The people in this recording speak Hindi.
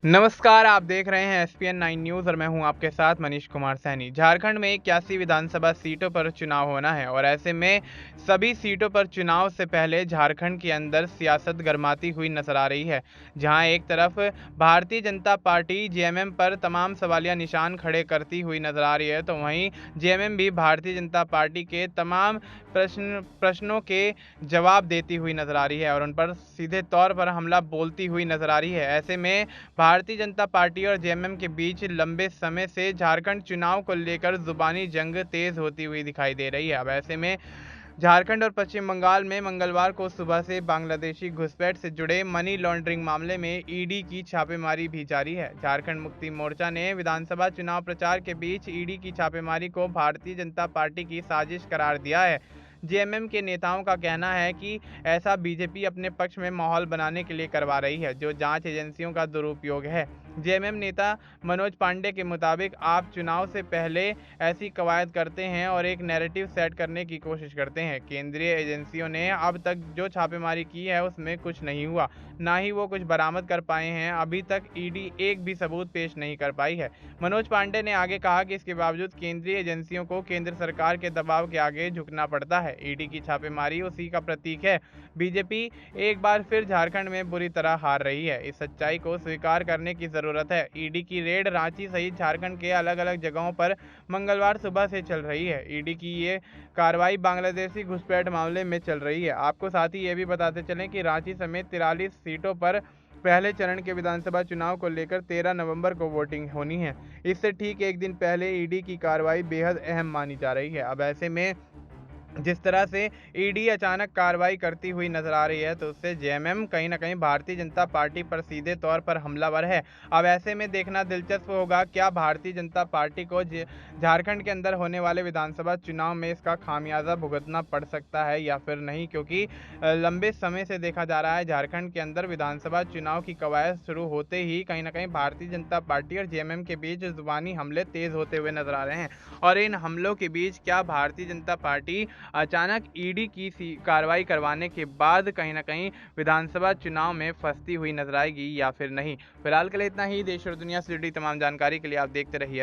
नमस्कार, आप देख रहे हैं एसपीएन 9 न्यूज़ और मैं हूं आपके साथ मनीष कुमार सैनी। झारखंड में 81 विधानसभा सीटों पर चुनाव होना है और ऐसे में सभी सीटों पर चुनाव से पहले झारखंड के अंदर सियासत गरमाती हुई नजर आ रही है। जहां एक तरफ भारतीय जनता पार्टी जेएमएम पर तमाम सवालिया निशान खड़े करती हुई नजर आ रही है, तो वहीं जेएमएम भी भारतीय जनता पार्टी के तमाम प्रश्नों के जवाब देती हुई नजर आ रही है और उन पर सीधे तौर पर हमला बोलती हुई नजर आ रही है। ऐसे में भारतीय जनता पार्टी और जेएमएम के बीच लंबे समय से झारखंड चुनाव को लेकर जुबानी जंग तेज होती हुई दिखाई दे रही है। अब ऐसे में झारखंड और पश्चिम बंगाल में मंगलवार को सुबह से बांग्लादेशी घुसपैठ से जुड़े मनी लॉन्ड्रिंग मामले में ईडी की छापेमारी भी जारी है। झारखंड मुक्ति मोर्चा ने विधानसभा चुनाव प्रचार के बीच ईडी की छापेमारी को भारतीय जनता पार्टी की साजिश करार दिया है। जेएमएम के नेताओं का कहना है कि ऐसा बीजेपी अपने पक्ष में माहौल बनाने के लिए करवा रही है, जो जांच एजेंसियों का दुरुपयोग है। जेएमएम नेता मनोज पांडे के मुताबिक आप चुनाव से पहले ऐसी कवायद करते हैं और एक नैरेटिव सेट करने की कोशिश करते हैं। केंद्रीय एजेंसियों ने अब तक जो छापेमारी की है उसमें कुछ नहीं हुआ, ना ही वो कुछ बरामद कर पाए हैं। अभी तक ईडी एक भी सबूत पेश नहीं कर पाई है। मनोज पांडे ने आगे कहा कि इसके बावजूद केंद्रीय एजेंसियों को केंद्र सरकार के दबाव के आगे झुकना पड़ता है। ईडी की छापेमारी उसी का प्रतीक है। बीजेपी एक बार फिर झारखंड में बुरी तरह हार रही है। इस सच्चाई को स्वीकार करने की जरूरत है। ईडी की रेड रांची सहित झारखंड के अलग अलग जगहों पर मंगलवार सुबह से चल रही है। ईडी की ये कार्रवाई बांग्लादेशी घुसपैठ मामले में चल रही है। आपको साथ ही ये भी बताते चलें कि रांची समेत 43 सीटों पर पहले चरण के विधानसभा चुनाव को लेकर 13 नवंबर को वोटिंग होनी है। इससे ठीक एक दिन पहले ईडी की कार्रवाई बेहद अहम मानी जा रही है। अब ऐसे में जिस तरह से ईडी अचानक कार्रवाई करती हुई नजर आ रही है, तो उससे जेएमएम कहीं ना कहीं भारतीय जनता पार्टी पर सीधे तौर पर हमलावर है। अब ऐसे में देखना दिलचस्प होगा क्या भारतीय जनता पार्टी को झारखंड के अंदर होने वाले विधानसभा चुनाव में इसका खामियाजा भुगतना पड़ सकता है या फिर नहीं, क्योंकि लंबे समय से देखा जा रहा है झारखंड के अंदर विधानसभा चुनाव की कवायद शुरू होते ही कहीं ना कहीं भारतीय जनता पार्टी और जेएमएम के बीच जुबानी हमले तेज होते हुए नजर आ रहे हैं। और इन हमलों के बीच क्या भारतीय जनता पार्टी अचानक ईडी की कार्रवाई करवाने के बाद कहीं ना कहीं विधानसभा चुनाव में फंसती हुई नजर आएगी या फिर नहीं। फिलहाल के लिए इतना ही। देश और दुनिया से जुड़ी तमाम जानकारी के लिए आप देखते रहिए